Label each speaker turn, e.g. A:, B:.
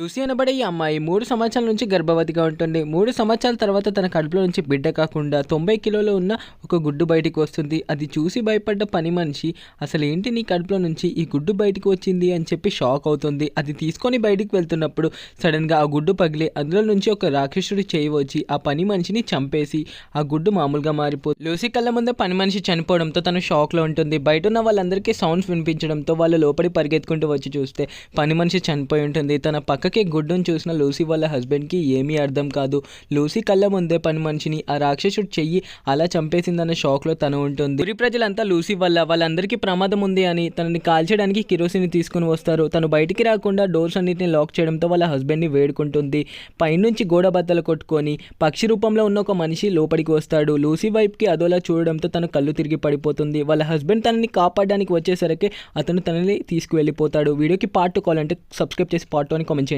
A: Lucy అనబడే ఈ అమ్మాయి 3 సంవత్సరాల నుంచి గర్భవతిగా ఉంటుంది. 3 సంవత్సరాల తర్వాత తన కడుపులో నుంచి బిడ్డ కాకుండా 90 కిలోలు ఉన్న ఒక గుడ్డు బయటికి వస్తుంది. అది చూసి భయపడ్డ పని మనిషి అసలేంటి నీ కడుపులో నుంచి ఈ గుడ్డు బయటికి వచ్చింది అని చెప్పి షాక్ అవుతుంది. అది తీసుకొని బయటికి వెళ్తున్నప్పుడు సడన్గా ఆ గుడ్డు పగిలి అందులో నుంచి ఒక రాక్షసుడి చేయి వచ్చి ఆ పని మనిషిని చంపేసి ఆ గుడ్డు మామూలుగా మారిపోతుంది. లూసీ కళ్ళ ముందే పని మనిషి చనిపోవడంతో తను షాక్లో ఉంటుంది. బయట ఉన్న వాళ్ళందరికీ సౌండ్స్ వినిపించడంతో వాళ్ళు లోపలి పరిగెత్తుకుంటూ వచ్చి చూస్తే పని మనిషి చనిపోయి ఉంటుంది. తన పక్కకి గుడ్డును చూసిన లూసీ వాళ్ళ హస్బెండ్కి ఏమీ అర్థం కాదు. లూసీ కళ్ళ ముందే పని మనిషిని ఆ రాక్షసుడు చెయ్యి అలా చంపేసిందన్న షాక్లో తను ఉంటుంది. ఊరి ప్రజలంతా లూసీ వల్ల వాళ్ళందరికీ ప్రమాదం ఉంది అని తనని కాల్చడానికి కిరోసిన్ తీసుకుని వస్తారు. తను బయటికి రాకుండా డోర్స్ అన్నిటిని లాక్ చేయడంతో వాళ్ళ హస్బెండ్ని వేడుకుంటుంది. పైనుంచి గోడ బద్దలు కొట్టుకొని పక్షి రూపంలో ఉన్న ఒక మనిషి లోపలికి వస్తాడు. లూసీ వైపుకి అదోలా చూడడంతో తన కళ్ళు తిరిగి పడిపోతుంది. వాళ్ళ హస్బెండ్ తనని కాపాడడానికి వచ్చేసరికి అతను తనని తీసుకువెళ్ళిపోతాడు. వీడియోకి పార్ట్ 2 కావాలంటే సబ్స్క్రైబ్ చేసి పార్ట్ 2 అని కామెంట్ చేయండి.